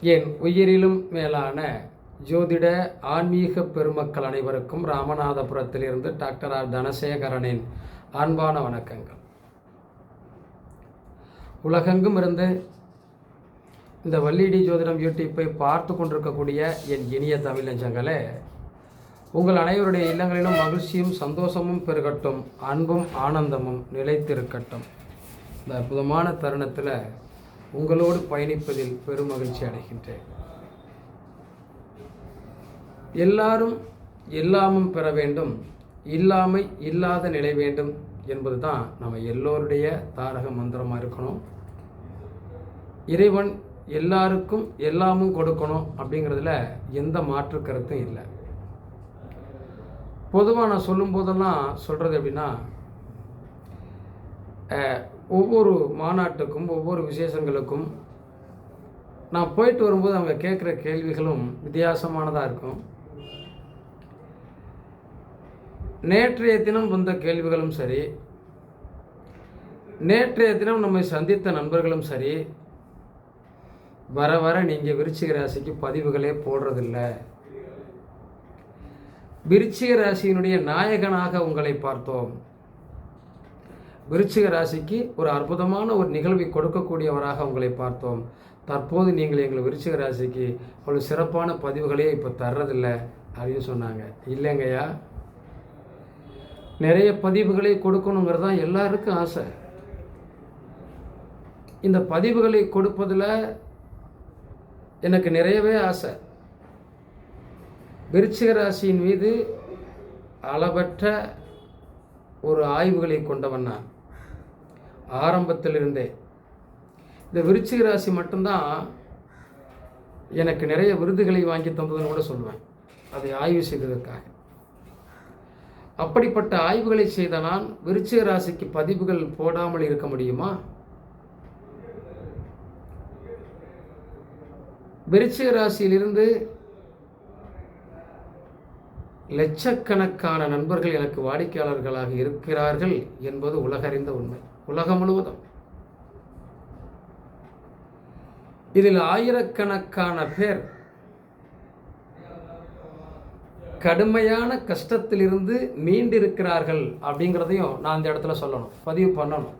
என் உயிரிலும் மேலான ஜோதிட ஆன்மீக பெருமக்கள் அனைவருக்கும் ராமநாதபுரத்திலிருந்து டாக்டர் ஆர் தனசேகரனின் அன்பான வணக்கங்கள். உலகெங்கும் இருந்து இந்த வள்ளிடி ஜோதிடம் யூடியூப்பை பார்த்து கொண்டிருக்கக்கூடிய என் இனிய தமிழ் நெஞ்சங்களே, உங்கள் அனைவருடைய இல்லங்களிலும் மகிழ்ச்சியும் சந்தோஷமும் பெருகட்டும், அன்பும் ஆனந்தமும் நிலைத்திருக்கட்டும். இந்த அற்புதமான தருணத்தில் உங்களோடு பயணிப்பதில் பெரும் மகிழ்ச்சி அடைகின்றேன். எல்லாரும் எல்லாமும் பெற வேண்டும், இல்லாமை இல்லாத நிலை வேண்டும் என்பது தான் நம்ம எல்லோருடைய தாரக மந்திரமாக இருக்கணும். இறைவன் எல்லாருக்கும் எல்லாமும் கொடுக்கணும் அப்படிங்கிறதுல எந்த மாற்று கருத்தும் இல்லை. பொதுவாக நான் சொல்லும் போதெல்லாம் சொல்கிறது எப்படின்னா, ஒவ்வொரு மாநாட்டுக்கும் ஒவ்வொரு விசேஷங்களுக்கும் நான் போயிட்டு வரும்போது அவங்க கேட்குற கேள்விகளும் வித்தியாசமானதாக இருக்கும். நேற்றைய தினம் வந்த கேள்விகளும் சரி, நேற்றைய தினம் நம்மை சந்தித்த நண்பர்களும் சரி, வர வர நீங்கள் விருச்சிக ராசிக்கு பதிவுகளே போடுறதில்ல, விருச்சிக ராசியினுடைய நாயகனாக உங்களை பார்த்தோம், விருச்சிக ராசிக்கு ஒரு அற்புதமான ஒரு நிகழ்வை கொடுக்கக்கூடியவராக உங்களை பார்த்தோம், தற்போது நீங்கள் எங்கள் விருச்சிக ராசிக்கு ஒரு சிறப்பான பதிவுகளே இப்போ தர்றதில்லை அப்படின்னு சொன்னாங்க. இல்லைங்கய்யா, நிறைய பதிவுகளை கொடுக்கணுங்கிறது தான் எல்லாருக்கும் ஆசை. இந்த பதிவுகளை கொடுப்பதில் எனக்கு நிறையவே ஆசை. விருச்சிக ராசியின் மீது அளவற்ற ஒரு ஆய்வுகளை கொண்டவன் நான் ஆரம்பத்திலிருந்தே. இந்த விருச்சிக ராசி மட்டும்தான் எனக்கு நிறைய விருதுகளை வாங்கி தந்ததுன்னு கூட சொல்லுவேன், அதை ஆய்வு செய்ததற்காக. அப்படிப்பட்ட ஆய்வுகளை செய்த நான் விருச்சிக ராசிக்கு பதிவுகள் போடாமல் இருக்க முடியுமா? விருச்சிக ராசியிலிருந்து லட்சக்கணக்கான நண்பர்கள் எனக்கு வாடிக்கையாளர்களாக இருக்கிறார்கள் என்பது உலகறிந்த உண்மை. உலகம் முழுவதும் இதில் ஆயிரக்கணக்கான பேர் கடுமையான கஷ்டத்திலிருந்து மீண்டிருக்கிறார்கள் அப்படிங்கிறதையும் நான் இந்த இடத்துல சொல்லணும், பதிவு பண்ணணும்.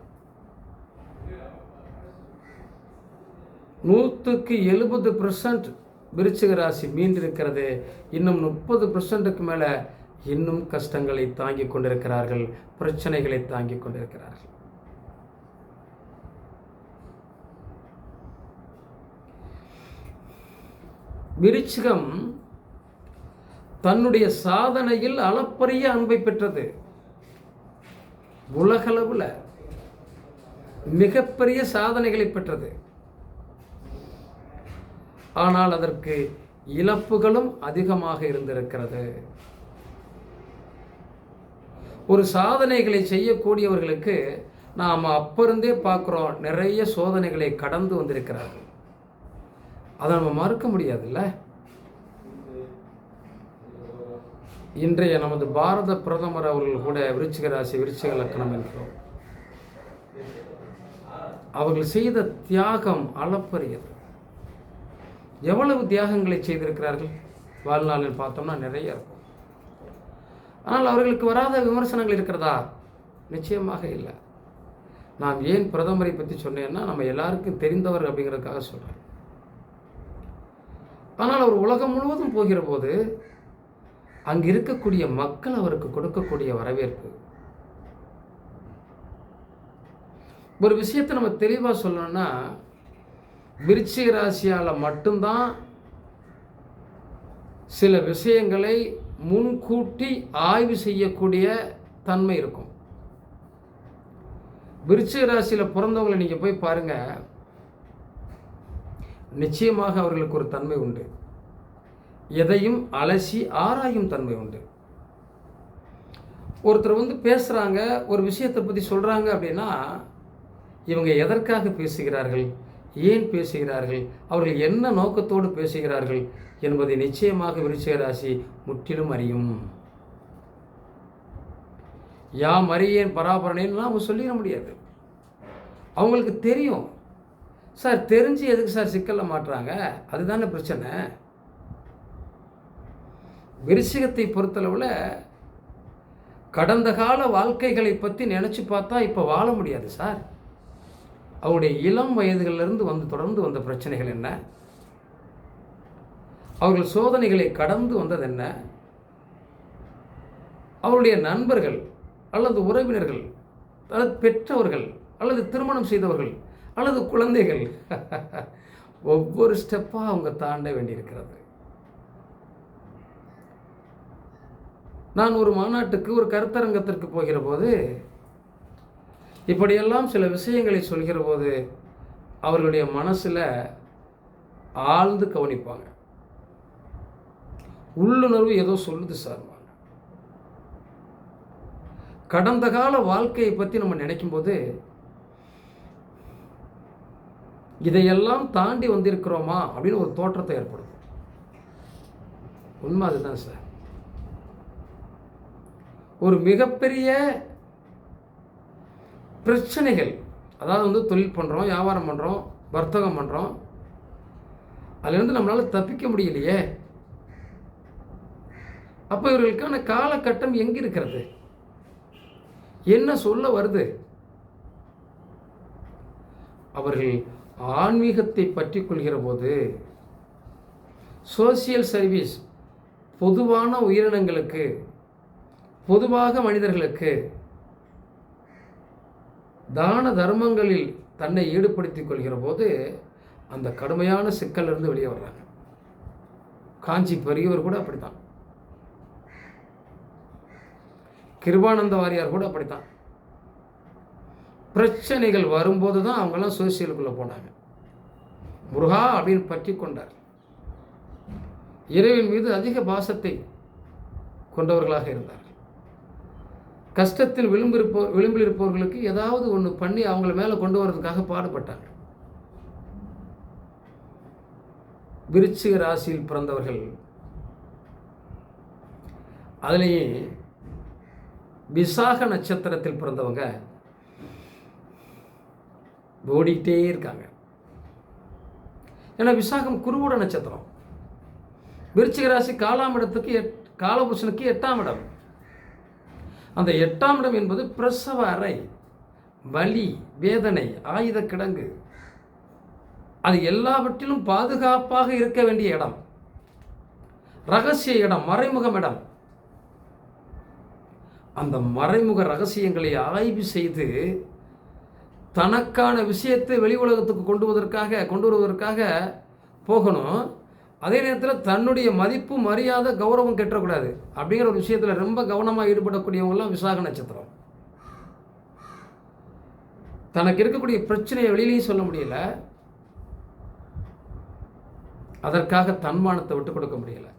100% விருச்சிக ராசி மீண்டிருக்கிறது. இன்னும் 30%க்கு மேலே இன்னும் கஷ்டங்களை தாங்கிக் கொண்டிருக்கிறார்கள், பிரச்சனைகளை தாங்கிக் கொண்டிருக்கிறார்கள். விருச்சிகம் தன்னுடைய சாதனையில் அளப்பரிய அன்பை பெற்றது. உலகளவில் மிகப்பெரிய சாதனைகளை பெற்றது. ஆனால் அதற்கு இழப்புகளும் அதிகமாக இருந்திருக்கிறது. ஒரு சாதனைகளை செய்யக்கூடியவர்களுக்கு நாம் அப்பிருந்தே பார்க்குறோம், நிறைய சோதனைகளை கடந்து வந்திருக்கிறார்கள். அதை நம்ம மறுக்க முடியாதுல்ல. இன்றைய நமது பாரத பிரதமர் அவர்கள் கூட விருச்சிக ராசி விருச்சிக லக்னம் என்கிறோம். அவர்கள் செய்த தியாகம் அளப்பரியது. எவ்வளவு தியாகங்களை செய்திருக்கிறார்கள் வாழ்நாளில் பார்த்தோம்னா நிறைய இருக்கும். ஆனால் அவர்களுக்கு வராத விமர்சனங்கள் இருக்கிறதா? நிச்சயமாக இல்லை. நான் ஏன் பிரதமரை பற்றி சொன்னேன்னா, நம்ம எல்லாருக்கும் தெரிந்தவர் அப்படிங்கிறதுக்காக சொல்கிறேன். ஆனால் அவர் உலகம் முழுவதும் போகிற போது அங்கு இருக்கக்கூடிய மக்கள் அவருக்கு கொடுக்கக்கூடிய வரவேற்பு, ஒரு விஷயத்தை நம்ம தெளிவாக சொல்லணும்னா, விருச்சிக ராசியால் மட்டும்தான் சில விஷயங்களை முன்கூட்டி ஆய்வு செய்யக்கூடிய தன்மை இருக்கும். விருச்சிக ராசியில் பிறந்தவங்களை நீங்கள் போய் பாருங்கள், நிச்சயமாக அவர்களுக்கு ஒரு தன்மை உண்டு. எதையும் அலசி ஆராயும் தன்மை உண்டு. ஒருத்தர் பேசுகிறாங்க, ஒரு விஷயத்தை பற்றி சொல்கிறாங்க அப்படின்னா, இவங்க எதற்காக பேசுகிறார்கள், ஏன் பேசுகிறார்கள், அவர்கள் என்ன நோக்கத்தோடு பேசுகிறார்கள் என்பதை நிச்சயமாக விருச்சிக ராசி முற்றிலும் அறியும். யாம் அறியேன் பராபரனேன்னு அவங்க சொல்லிட முடியாது. அவங்களுக்கு தெரியும் சார் தெரிஞ்சு எதுக்கு சார் சிக்கலில் மாட்டுறாங்க? அதுதானே பிரச்சனை. விருச்சிகத்தை பொறுத்தளவில் கடந்த கால வாழ்க்கைகளை பற்றி நினச்சி பார்த்தா இப்போ வாழ முடியாது சார். அவருடைய இளம் வயதுகளிலிருந்து தொடர்ந்து வந்த பிரச்சனைகள் என்ன, அவர்கள் சோதனைகளை கடந்து வந்தது என்ன, அவருடைய நண்பர்கள் அல்லது உறவினர்கள் அல்லது பெற்றவர்கள் அல்லது திருமணம் செய்தவர்கள் அல்லது குழந்தைகள் ஒவ்வொரு ஸ்டெப்பாக அவங்க தாண்ட வேண்டியிருக்கிறது. நான் ஒரு மாநாட்டுக்கு, ஒரு கருத்தரங்கத்திற்கு போகிற போது இப்படியெல்லாம் சில விஷயங்களை சொல்கிற போது அவர்களுடைய மனசில் ஆழ்ந்து கவனிப்பாங்க. உள்ளுணர்வு ஏதோ சொல்லுது சார். கடந்த கால வாழ்க்கையை பற்றி நம்ம நினைக்கும் போது இதையெல்லாம் தாண்டி வந்திருக்கிறோமா அப்படின்னு ஒரு தோற்றத்தை ஏற்படும். உண்மை அதுதான் சார். ஒரு மிகப்பெரிய பிரச்சனைகள், அதாவது தொழில் பண்ணுறோம், வியாபாரம் பண்ணுறோம், வர்த்தகம் பண்ணுறோம், அதுலேருந்து நம்மளால் தப்பிக்க முடியலையே. அப்போ இவர்களுக்கான காலகட்டம் எங்கே இருக்கிறது? என்ன சொல்ல வருது? அவர்கள் ஆன்மீகத்தை பற்றி கொள்கிற போது சோசியல் சர்வீஸ், பொதுவான உயிரினங்களுக்கு, பொதுவாக மனிதர்களுக்கு தான தர்மங்களில் தன்னை ஈடுபடுத்திக் கொள்கிற போது அந்த கடுமையான சிக்கலிருந்து வெளியே வர்றாங்க. காஞ்சி பெரியவர் கூட அப்படித்தான், கிருபானந்த வாரியார் கூட அப்படித்தான். பிரச்சனைகள் வரும்போது தான் அவங்கெல்லாம் சோசியலுக்குள்ளே போனாங்க. முருகா அப்படின்னு பற்றி கொண்டார். இறைவன் மீது அதிக பாசத்தை கொண்டவர்களாக இருந்தார்கள். கஷ்டத்தில் விளிம்பில் இருப்பவர்களுக்கு ஏதாவது ஒன்று பண்ணி அவங்கள மேலே கொண்டு வர்றதுக்காக பாடுபட்டாங்க. விருச்சிக ராசியில் பிறந்தவர்கள், அதுலேயே விசாக நட்சத்திரத்தில் பிறந்தவங்க ஓடிக்கிட்டே இருக்காங்க. ஏன்னா விசாகம் குருவோட நட்சத்திரம். விருச்சிக ராசி காலாம் இடத்துக்கு காலபுருஷனுக்கு 8ஆம் இடம். அந்த 8ஆம் இடம் என்பது பிரசவ அறை, வலி, வேதனை, ஆயுத கிடங்கு, அது எல்லாவற்றிலும் பாதுகாப்பாக இருக்க வேண்டிய இடம், ரகசிய இடம், மறைமுகம் இடம். அந்த மறைமுக ரகசியங்களை ஆய்வு செய்து தனக்கான விஷயத்தை வெளி உலகத்துக்கு கொண்டு வருவதற்காக போகணும். அதே நேரத்தில் தன்னுடைய மதிப்பு, மரியாதை, கௌரவம் கெட்டக்கூடாது அப்படிங்கிற ஒரு விஷயத்தில் ரொம்ப கவனமாக ஈடுபடக்கூடியவங்களாம் விசாக நட்சத்திரம். தனக்கு இருக்கக்கூடிய பிரச்சனையை வெளியிலையும் சொல்ல முடியல, அதற்காக தன்மானத்தை விட்டு கொடுக்க முடியல.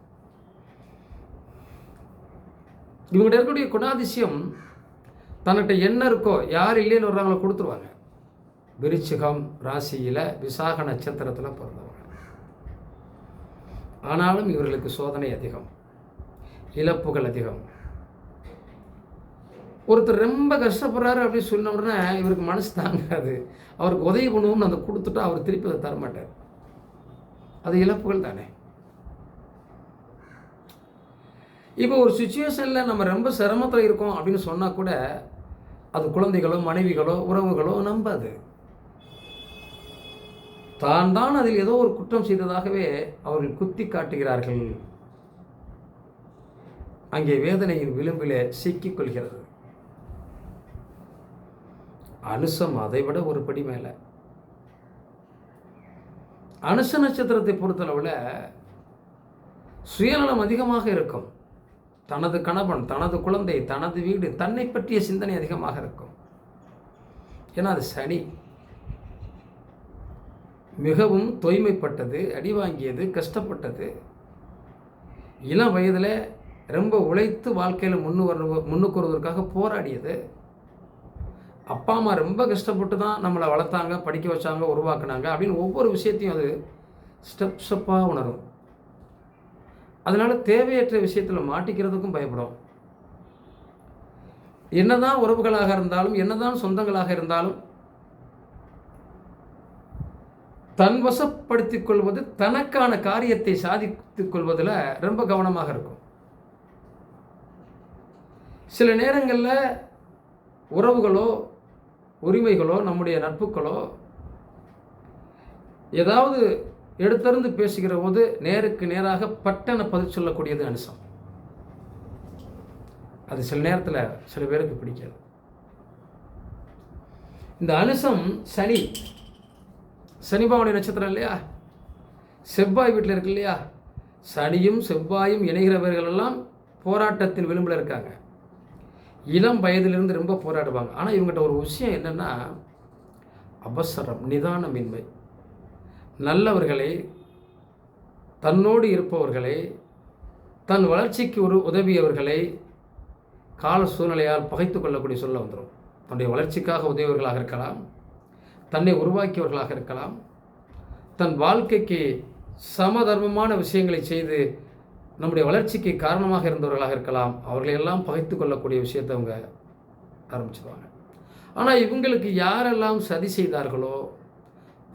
இவங்ககிட்ட இருக்கக்கூடிய குணாதிசயம், தன்கிட்ட என்ன இருக்கோ, யார் இல்லைன்னு வர்றாங்களோ கொடுத்துருவாங்க. விருச்சிகம் ராசியில் விசாக நட்சத்திரத்தில் பிறந்தவங்க. ஆனாலும் இவர்களுக்கு சோதனை அதிகம், இழப்புகள் அதிகம். ஒருத்தர் ரொம்ப கஷ்டப்படுறாரு அப்படின்னு சொன்ன உடனே இவருக்கு மனசு தாங்காது. அவருக்கு உதவி பண்ணுவோம்னு அதை கொடுத்துட்டா அவர் திருப்பி அதை தரமாட்டார். அது இழப்புகள் தானே. இப்போ ஒரு சுச்சுவேஷனில் நம்ம ரொம்ப சிரமத்தில் இருக்கோம் அப்படின்னு சொன்னால் கூட அது குழந்தைகளோ, மனைவிகளோ, உறவுகளோ நம்பாது. தான் அதில் ஏதோ ஒரு குற்றம் செய்ததாகவே அவர்கள் குத்தி காட்டுகிறார்கள். அங்கே வேதனையின் விளிம்பிலே சிக்கிக் கொள்கிறது. அனுசம் அதை விட ஒரு படி மேலே. அனுச நட்சத்திரத்தை பொறுத்தளவில் சுயநலம் அதிகமாக இருக்கும். தனது கணவன், தனது குழந்தை, தனது வீடு, தன்னை பற்றிய சிந்தனை அதிகமாக இருக்கும். ஏன்னா அது சனி. மிகவும் தூய்மைப்பட்டது, அடி வாங்கியது, கஷ்டப்பட்டது. இளம் வயதில் ரொம்ப உழைத்து வாழ்க்கையில் முன்னுக்கு வருவதற்காக போராடியது. அப்பா அம்மா ரொம்ப கஷ்டப்பட்டு தான் நம்மளை வளர்த்தாங்க, படிக்க வச்சாங்க, உருவாக்குனாங்க அப்படின்னு ஒவ்வொரு விஷயத்தையும் அது ஸ்டெப்பாக உணரும். அதனால் தேவையற்ற விஷயத்தில் மாட்டிக்கிறதுக்கும் பயப்படும். என்னதான் உறவுகளாக இருந்தாலும், என்னதான் சொந்தங்களாக இருந்தாலும், தன் வசப்படுத்திக் கொள்வது, தனக்கான காரியத்தை சாதித்துக் கொள்வதில் ரொம்ப கவனமாக இருக்கும். சில நேரங்களில் உறவுகளோ உரிமைகளோ நம்முடைய நட்புகளோ ஏதாவது எடுத்தறிந்து பேசுகிற போது நேருக்கு நேராக பட்டன பதில் சொல்லக்கூடியது அனுசம். அது சில நேரத்தில் சில பேருக்கு பிடிக்காது. இந்த அனுசம் சனிபாவனை நட்சத்திரம் இல்லையா, செவ்வாய் வீட்டில் இருக்கு இல்லையா, சனியும் செவ்வாயும் இணைகிறவர்கள் எல்லாம் போராட்டத்தின் விளிம்பில் இருக்காங்க. இளம் வயதிலிருந்து ரொம்ப போராடுவாங்க. ஆனால் இவங்ககிட்ட ஒரு விஷயம் என்னென்னா அவசரம், நிதானமின்மை. நல்லவர்களை, தன்னோடு இருப்பவர்களை, தன் வளர்ச்சிக்கு உதவியவர்களை கால சூழ்நிலையால் பகைத்து கொள்ளக்கூடிய சொல்ல வந்துடும். தன்னுடைய வளர்ச்சிக்காக உதவியவர்களாக இருக்கலாம், தன்னை உருவாக்கியவர்களாக இருக்கலாம், தன் வாழ்க்கைக்கு சமதர்மமான விஷயங்களை செய்து நம்முடைய வளர்ச்சிக்கு காரணமாக இருந்தவர்களாக இருக்கலாம். அவர்களையெல்லாம் பகைத்து கொள்ளக்கூடிய விஷயத்தை அவங்க ஆரம்பிச்சிடுவாங்க. ஆனால் இவங்களுக்கு யாரெல்லாம் சதி செய்தார்களோ,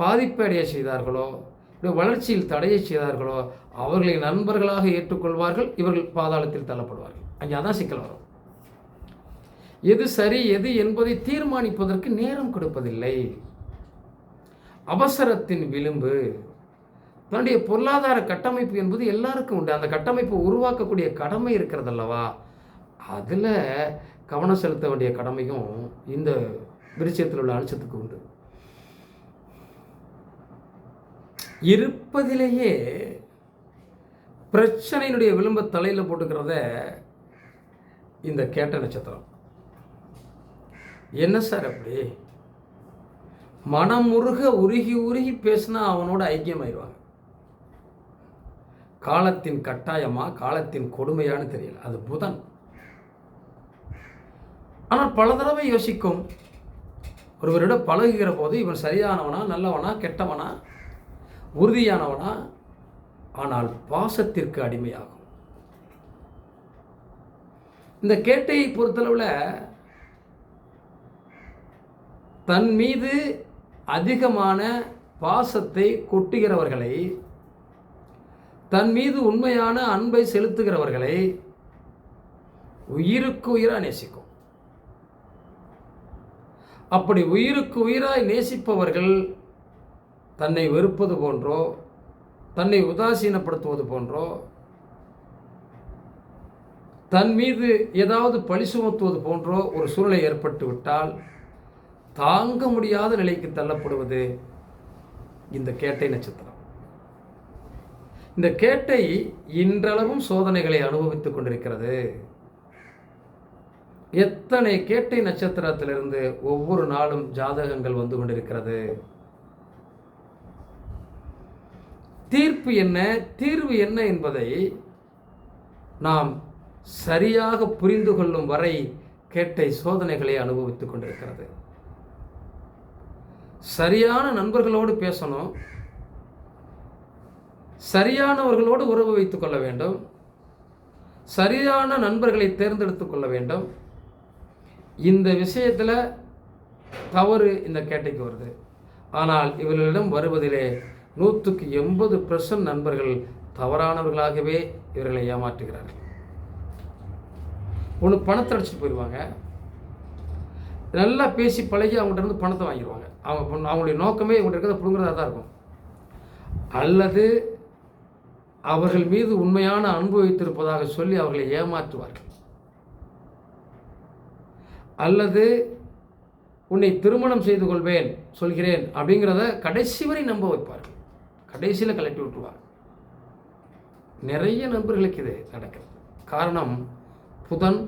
பாதிப்பு அடைய செய்தார்களோ, வளர்ச்சியில் தடையை செய்தார்களோ அவர்களை நண்பர்களாக ஏற்றுக்கொள்வார்கள். இவர்கள் பாதாளத்தில் தள்ளப்படுவார்கள். அங்கே அதான் சிக்கல் வரும். எது சரி எது என்பதை தீர்மானிப்பதற்கு நேரம் கொடுப்பதில்லை. அவசரத்தின் விளிம்பு. தன்னுடைய பொருளாதார கட்டமைப்பு என்பது எல்லாருக்கும் உண்டு. அந்த கட்டமைப்பு உருவாக்கக்கூடிய கடமை இருக்கிறது அல்லவா, அதில் கவனம் செலுத்த வேண்டிய கடமையும் இந்த விருச்சிகத்தில் உள்ள அனுசத்துக்கு உண்டு. இருப்பதிலேயே பிரச்சனையினுடைய விளிம்ப தலையில் போட்டுக்கிறத இந்த கேட்ட நட்சத்திரம். என்ன சார் அப்படி மனமுருக உருகி உருகி பேசினா அவனோட ஐக்கியமாயிடுவாங்க. காலத்தின் கட்டாயமா காலத்தின் கொடுமையானு தெரியல, அது புதன். ஆனால் பல தடவை யோசிக்கும். ஒருவரிடம் பழகுகிற போது இவன் சரியானவனா, நல்லவனா, கெட்டவனா, உறுதியானவனா, ஆனால் பாசத்திற்கு அடிமையாகும். இந்த கேட்டையை பொறுத்தளவில் தன் மீது அதிகமான பாசத்தை கொட்டுகிறவர்களை, தன் மீது உண்மையான அன்பை செலுத்துகிறவர்களை உயிருக்கு உயிராக நேசிக்கும். அப்படி உயிருக்கு உயிராய் நேசிப்பவர்கள் தன்னை வெறுப்பது போன்றோ, தன்னை உதாசீனப்படுத்துவது போன்றோ, தன் மீது ஏதாவது பழி சுமத்துவது போன்றோ ஒரு சூழ்நிலை ஏற்பட்டு விட்டால் தாங்க முடியாத நிலைக்கு தள்ளப்படுவது இந்த கேட்டை நட்சத்திரம். இந்த கேட்டை இன்றளவும் சோதனைகளை அனுபவித்துக் கொண்டிருக்கிறது. எத்தனை கேட்டை நட்சத்திரத்திலிருந்து ஒவ்வொரு நாளும் ஜாதகங்கள் வந்து கொண்டிருக்கிறது. தீர்ப்பு என்ன, தீர்வு என்ன என்பதை நாம் சரியாக புரிந்து கொள்ளும் வரை கேட்டை சோதனைகளை அனுபவித்துக் கொண்டிருக்கிறது. சரியான நண்பர்களோடு பேசணும், சரியானவர்களோடு உறவு வைத்துக் கொள்ள வேண்டும், சரியான நண்பர்களை தேர்ந்தெடுத்துக் கொள்ள வேண்டும். இந்த விஷயத்தில் தவறு இந்த கேட்டைக்கு வருது. ஆனால் இவர்களிடம் வருவதிலே 180% நண்பர்கள் தவறானவர்களாகவே இவர்களை ஏமாற்றுகிறார்கள். ஒன்று பணத்தை அடிச்சுட்டு போயிடுவாங்க, நல்லா பேசி பழகி அவங்கள்ட்ட இருந்து பணத்தை வாங்கிடுவாங்க. அவங்களுடைய நோக்கமே இவங்க இருக்கிறத பிடுங்குறதா தான் இருக்கும். அல்லது அவர்கள் மீது உண்மையான அன்பு வைத்திருப்பதாக சொல்லி அவர்களை ஏமாற்றுவார்கள். அல்லது உன்னை திருமணம் செய்து கொள்வேன் சொல்கிறேன் அப்படிங்கிறத கடைசி வரை நம்ப வைப்பார்கள். கடைசியில் கலட்டி விட்டுருவாங்க. நிறைய நண்பர்களுக்கு இது நடக்கிறது. காரணம், புதன்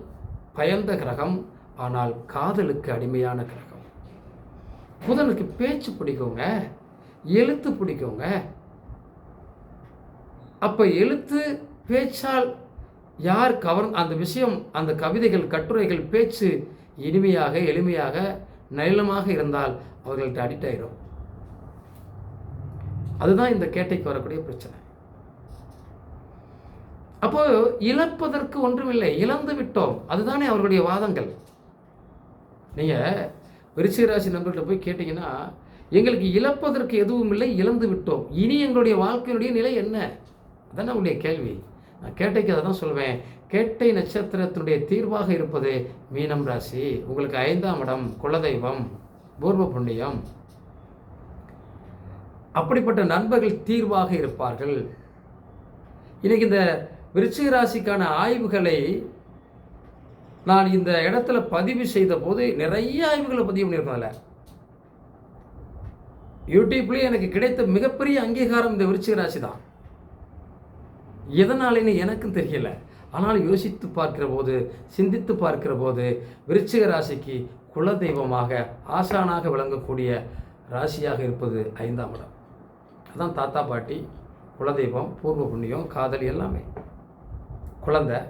பயந்த கிரகம், ஆனால் காதலுக்கு அடிமையான கிரகம். புதனுக்கு பேச்சு பிடிக்குங்க, எழுத்து பிடிக்குங்க. அப்ப எழுத்து பேச்சால் யார் அந்த விஷயம், அந்த கவிதைகள், கட்டுரைகள், பேச்சு இனிமையாக, எளிமையாக, நளினமாக இருந்தால் அவர்கள்ட்ட அடிக்ட் ஆயிடும். அதுதான் இந்த கேட்டைக்கு வரக்கூடிய பிரச்சனை. அப்போ இழப்பதற்கு ஒன்றுமில்லை, இழந்து விட்டோம், அதுதானே அவர்களுடைய வாதங்கள். நீங்க விருச்சிக ராசி நண்பர்கள்ட்ட போய் கேட்டீங்கன்னா எங்களுக்கு இழப்பதற்கு எதுவும் இல்லை, இழந்து விட்டோம். இனி எங்களுடைய வாழ்க்கையினுடைய நிலை என்ன? அதான் நம்முடைய கேள்வி. நான் கேட்டைக்கு அதை தான் சொல்வேன். கேட்டை நட்சத்திரத்தினுடைய தீர்வாக இருப்பது மீனம் ராசி. உங்களுக்கு 5ஆம் இடம், குலதெய்வம், பூர்வ புண்ணியம். அப்படிப்பட்ட நண்பர்கள் தீர்வாக இருப்பார்கள். இன்னைக்கு இந்த விருச்சிக ராசிக்கான ஆய்வுகளை நான் இந்த இடத்துல பதிவு செய்த போது நிறைய ஆய்வுகளை பதிவு பண்ணியிருக்கோம். அதில் யூடியூப்லேயே எனக்கு கிடைத்த மிகப்பெரிய அங்கீகாரம் இந்த விருச்சிக ராசி தான். எதனாலேன்னு எனக்கும் தெரியல. ஆனால் யோசித்து பார்க்கிற போது, சிந்தித்து பார்க்கிற போது, விருச்சிக ராசிக்கு குலதெய்வமாக ஆசானாக விளங்கக்கூடிய ராசியாக இருப்பது 5ஆம் இடம். அதான் தாத்தா பாட்டி, குலதெய்வம், பூர்வ புண்ணியம், காதல் எல்லாமே குழந்தை.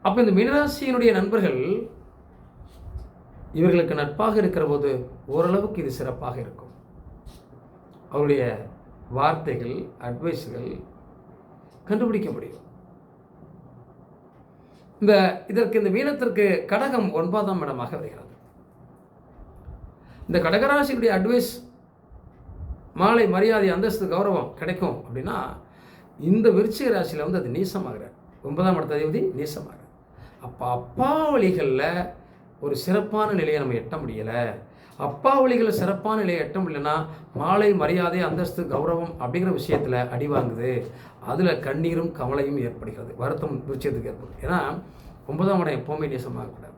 அப்போ இந்த மீனராசியினுடைய நண்பர்கள் இவர்களுக்கு நட்பாக இருக்கிற போது ஓரளவுக்கு இது சிறப்பாக இருக்கும். அவருடைய வார்த்தைகள், அட்வைஸ்கள் கண்டுபிடிக்க முடியும். இதற்கு இந்த மீனத்திற்கு கடகம் 9ஆம் இடமாக வருகிறது. இந்த கடகராசியுடைய அட்வைஸ், மாலை மரியாதை, அந்தஸ்து, கௌரவம் கிடைக்கும் அப்படின்னா இந்த விருச்சிக ராசியில் அது நீசமாகிறார். 9ஆம் இடத்த அதிபதி நீசமாகிறார். அப்போ அப்பா வழிகளில் ஒரு சிறப்பான நிலையை நம்ம எட்ட முடியலை. அப்பா வழிகளில் சிறப்பான நிலையை எட்ட முடியலன்னா மாலை மரியாதை, அந்தஸ்து, கௌரவம் அப்படிங்கிற விஷயத்தில் அடி வாங்குது. அதில் கண்ணீரும் கவலையும் ஏற்படுகிறது, வருத்தம் விருச்சிகத்துக்கு ஏற்படும். ஏன்னா 9ஆம் இடம் எப்போவுமே நீசமாகக்கூடாது.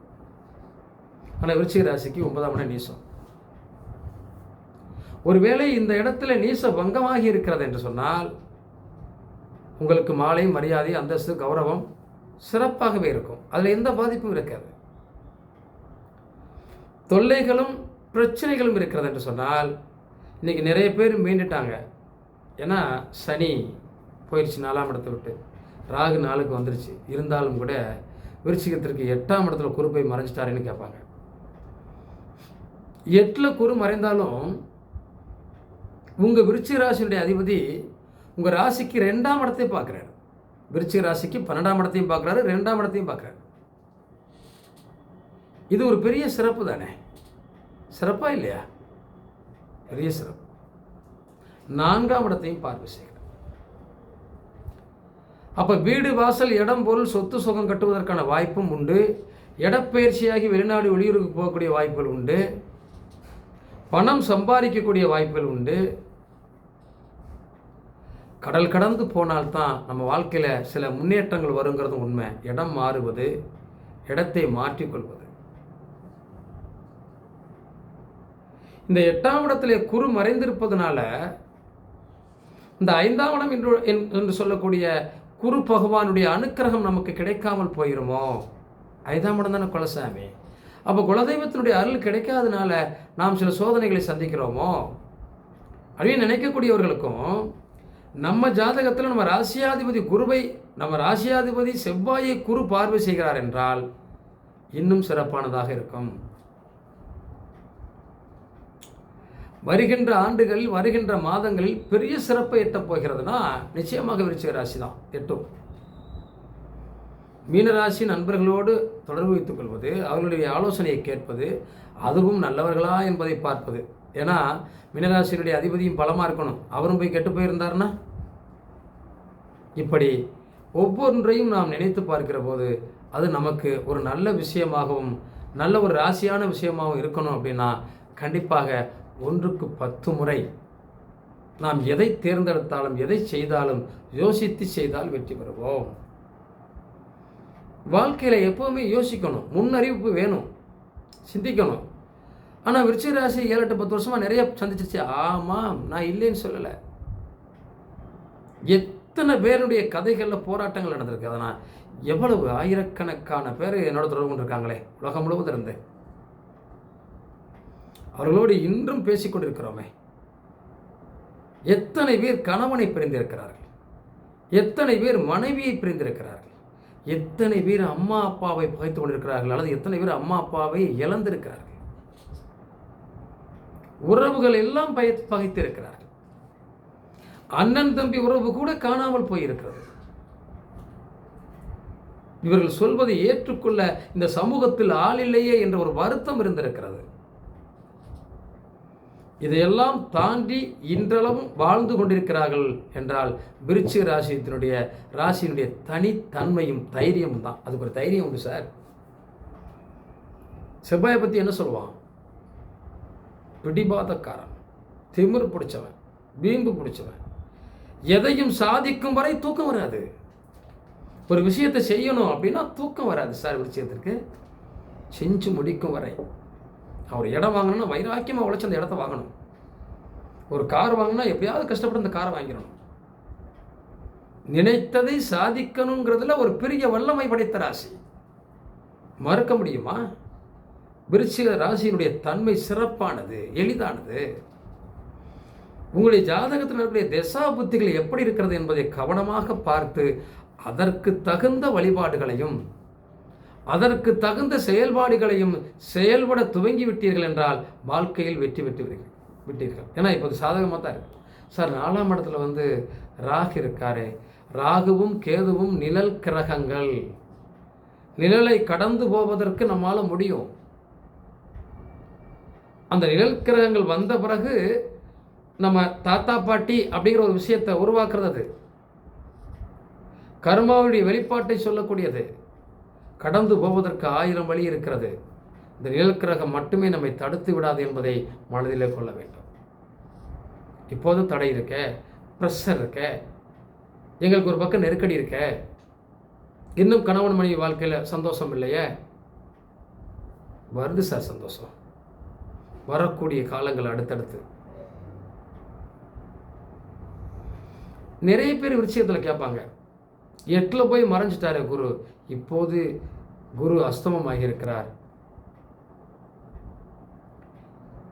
ஆனால் விருச்சிக ராசிக்கு 9ஆம் இடம் நீசம். ஒருவேளை இந்த இடத்துல நீச பங்கமாகி இருக்கிறது என்று சொன்னால் உங்களுக்கு மாலை மரியாதை, அந்தஸ்து, கௌரவம் சிறப்பாகவே இருக்கும். அதில் எந்த பாதிப்பும் இருக்காது. தொல்லைகளும் பிரச்சனைகளும் இருக்கிறது என்று சொன்னால் இன்றைக்கி நிறைய பேர் மீண்டுட்டாங்க. ஏன்னா சனி போயிடுச்சு 4ஆம் இடத்தை விட்டு, ராகு 4க்கு வந்துருச்சு. இருந்தாலும் கூட விருச்சிகத்திற்கு 8ஆம் இடத்துல குரு போய் மறைஞ்சிட்டாருன்னு கேட்பாங்க. 8ல் குரு மறைந்தாலும் உங்கள் விருச்சிக ராசியுடைய அதிபதி உங்கள் ராசிக்கு 2ஆம் இடத்தை பார்க்குறாரு. விருச்சிக ராசிக்கு 12ஆம் இடத்தையும் பார்க்குறாரு, 2ஆம் இடத்தையும் பார்க்குறாரு. இது ஒரு பெரிய சிறப்பு தானே? சிறப்பா இல்லையா? பெரிய சிறப்பு. 4ஆம் இடத்தையும் பார்வை செய்கிறார். அப்போ வீடு, வாசல், இடம், பொருள், சொத்து, சுகம் கட்டுவதற்கான வாய்ப்பும் உண்டு. இடப்பெயர்ச்சியாகி வெளிநாடு, வெளியூருக்கு போகக்கூடிய வாய்ப்புகள் உண்டு. பணம் சம்பாதிக்கக்கூடிய வாய்ப்புகள் உண்டு. கடல் கடந்து போனால்தான் நம்ம வாழ்க்கையில் சில முன்னேற்றங்கள் வருங்கிறது உண்மை. இடம் மாறுவது, இடத்தை மாற்றிக்கொள்வது. இந்த 8ஆம் இடத்திலே குரு மறைந்திருப்பதனால இந்த 5ஆம் இடம் என்று சொல்லக்கூடிய குரு பகவானுடைய அனுக்கிரகம் நமக்கு கிடைக்காமல் போயிருமோ? 5ஆம் இடம் தானே குலசாமி. அப்போ குலதெய்வத்தினுடைய அருள் கிடைக்காதனால நாம் சில சோதனைகளை சந்திக்கிறோமோ அப்படின்னு நினைக்கக்கூடியவர்களுக்கும், நம்ம ஜாதகத்தில் நம்ம ராசியாதிபதி செவ்வாயை குரு பார்வை செய்கிறார் என்றால் இன்னும் சிறப்பானதாக இருக்கும். வருகின்ற ஆண்டுகளில், வருகின்ற மாதங்களில் பெரிய சிறப்பை எட்டப் போகிறதுனா நிச்சயமாக விருச்சிக ராசி தான் எட்டும். மீனராசி நண்பர்களோடு தொடர்பு வைத்துக் கொள்வது, அவர்களுடைய ஆலோசனையை கேட்பது, அதுவும் நல்லவர்களா என்பதை பார்ப்பது. ஏன்னா மீனராசியினுடைய அதிபதியும் பலமாக இருக்கணும். அவரும் போய் கெட்டு போயிருந்தார்னா, இப்படி ஒவ்வொன்றையும் நாம் நினைத்து பார்க்கிற போது அது நமக்கு ஒரு நல்ல விஷயமாகவும் நல்ல ஒரு ராசியான விஷயமாகவும் இருக்கணும். அப்படின்னா கண்டிப்பாக 1க்கு 10 முறை நாம் எதை தேர்ந்தெடுத்தாலும், எதை செய்தாலும் யோசித்து செய்தால் வெற்றி பெறுவோம். வாழ்க்கையில் எப்போவுமே யோசிக்கணும், முன்னறிவிப்பு வேணும், சிந்திக்கணும். ஆனால் விருச்சிக ராசி 7-8 10 வருஷமாக நிறைய சந்திச்சிருச்சு. ஆமாம், நான் இல்லைன்னு சொல்லலை. எத்தனை பேருடைய கதைகளில் போராட்டங்கள் நடந்திருக்கு. அதனால் எவ்வளவு ஆயிரக்கணக்கான பேர் என்னோட தொடர்பு கொண்டிருக்காங்களே உலகம் முழுவதும் இருந்து. அவர்களோடு இன்றும் பேசிக்கொண்டிருக்கிறோமே. எத்தனை பேர் கணவனை பிரிந்திருக்கிறார்கள், எத்தனை பேர் மனைவியை பிரிந்திருக்கிறார்கள், எத்தனை பேர் அம்மா அப்பாவை பகைத்து கொண்டிருக்கிறார்கள், அல்லது எத்தனை பேர் அம்மா அப்பாவை இழந்திருக்கிறார்கள். உறவுகள் எல்லாம் பகைத்து இருக்கிறார்கள். அண்ணன் தம்பி உறவு கூட காணாமல் போயிருக்கிறது. இவர்கள் சொல்வதை ஏற்றுக்கொள்ள இந்த சமூகத்தில் ஆள் இல்லையே என்ற ஒரு வருத்தம் இருந்திருக்கிறது. இதையெல்லாம் தாண்டி இன்றளவும் வாழ்ந்து கொண்டிருக்கிறார்கள் என்றால் விருச்சிக ராசியினுடைய தனித்தன்மையும் தைரியமும் தான். அதுக்கு ஒரு தைரியம் உண்டு சார். செவ்வாயை பற்றி என்ன சொல்லுவான்? பிடிபாதக்காரன், திமிர் பிடிச்சவன், வீம்பு பிடிச்சவன். எதையும் சாதிக்கும் வரை தூக்கம் வராது. ஒரு விஷயத்தை செய்யணும் அப்படின்னா தூக்கம் வராது சார் விஷயத்திற்கு. செஞ்சு முடிக்கும் வரை. அவர் இடம் வாங்கணும்னா வைராக்கியமாக உழைச்சி அந்த இடத்த வாங்கணும். ஒரு கார் வாங்கினா எப்படியாவது கஷ்டப்பட்டு அந்த காரை வாங்கிடணும். நினைத்ததை சாதிக்கணுங்கிறதுல ஒரு பெரிய வல்லமை படைத்த ராசி. மறுக்க முடியுமா? விருச்சிக ராசியினுடைய தன்மை சிறப்பானது, எளிதானது. உங்களுடைய ஜாதகத்தில் இருக்கக்கூடிய தசா புத்திகள் எப்படி இருக்கிறது என்பதை கவனமாக பார்த்து அதற்கு தகுந்த வழிபாடுகளையும் அதற்கு தகுந்த செயல்பாடுகளையும் செயல்பட துவங்கி விட்டீர்கள் என்றால் வாழ்க்கையில் வெற்றி விட்டீர்கள். ஏன்னா இப்போது சாதகமாக தான் இருக்கு சார். 4ஆம் இடத்துல ராகு இருக்காரு. ராகுவும் கேதுவும் நிழல் கிரகங்கள். நிழலை கடந்து போவதற்கு நம்மால் முடியும். அந்த நிழல் கிரகங்கள் வந்த பிறகு நம்ம தாத்தா பாட்டி அப்படிங்கிற ஒரு விஷயத்தை உருவாக்குறது. கர்மாவுடைய வெளிப்பாட்டை சொல்லக்கூடியது. கடந்து போவதற்கு 1000 வழி இருக்கிறது. இந்த நிழல் கிரகம் மட்டுமே நம்மை தடுத்து விடாது என்பதை மனதிலே கொள்ள வேண்டும். இப்போதும் தடை இருக்க, ப்ரெஷர் இருக்க, எங்களுக்கு ஒரு பக்கம் நெருக்கடி இருக்க, இன்னும் கணவன் மனைவி வாழ்க்கையில் சந்தோஷம் இல்லையே. வருது சார் சந்தோஷம். வரக்கூடிய காலங்கள் அடுத்தடுத்து. நிறைய பேர் விஷயத்தில் கேட்பாங்க, 8ல் போய் மறைஞ்சிட்டாரு குரு, இப்போது குரு அஸ்தமமாக இருக்கிறார்.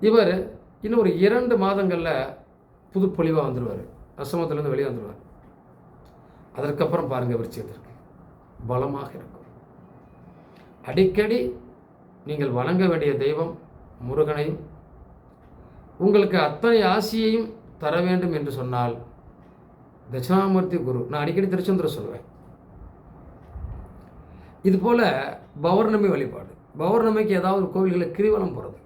இவர் இன்னும் ஒரு 2 மாதங்களில் புது பொலிவாக வந்துடுவார். அஸ்தமத்திலேருந்து வெளியே வந்துடுவார். அதற்கப்புறம் பாருங்கள் விருச்சிகத்திற்கு பலமாக இருக்கும். அடிக்கடி நீங்கள் வணங்க வேண்டிய தெய்வம் முருகனையும் உங்களுக்கு அத்தனை ஆசியையும் தர வேண்டும் என்று சொன்னால் தட்சிணாமூர்த்தி குரு. நான் அடிக்கடி திருச்செந்தூர் சொல்லுவேன். இதுபோல் பௌர்ணமி வழிபாடு. பௌர்ணமிக்கு ஏதாவது கோவில்களில் கிரிவலம் போகிறது.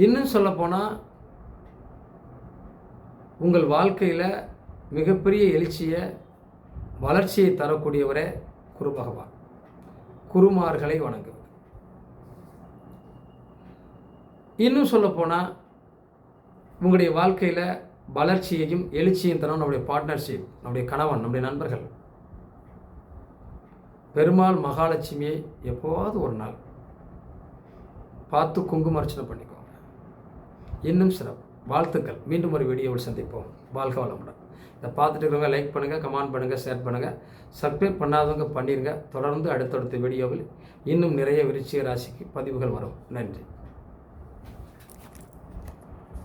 இன்னும் சொல்லப்போனால் உங்கள் வாழ்க்கையில் மிகப்பெரிய எழுச்சியை வளர்ச்சியை தரக்கூடியவரே குரு பகவான். குருமார்களை வணங்குவது. இன்னும் சொல்லப்போனால் உங்களுடைய வாழ்க்கையில் வளர்ச்சியையும் எழுச்சியும் தரும் நம்முடைய பார்ட்னர்ஷிப், நம்முடைய கணவன், நம்முடைய நண்பர்கள். பெருமாள் மகாலட்சுமியை எப்போவாவது ஒரு நாள் பார்த்து குங்கும அர்ச்சனை பண்ணிக்கோங்க. இன்னும் சிறப்பு. வாழ்த்துக்கள். மீண்டும் ஒரு வீடியோவில் சந்திப்போம். வாழ்க வளமுடன். இதை பார்த்துட்டு இருக்கிறவங்க லைக் பண்ணுங்கள், கமெண்ட் பண்ணுங்கள், ஷேர் பண்ணுங்கள். சப்ஸ்கிரைப் பண்ணாதவங்க பண்ணிடுங்க. தொடர்ந்து அடுத்தடுத்த வீடியோவில் இன்னும் நிறைய விருச்சிக ராசிக்கு பதிவுகள் வரும். நன்றி.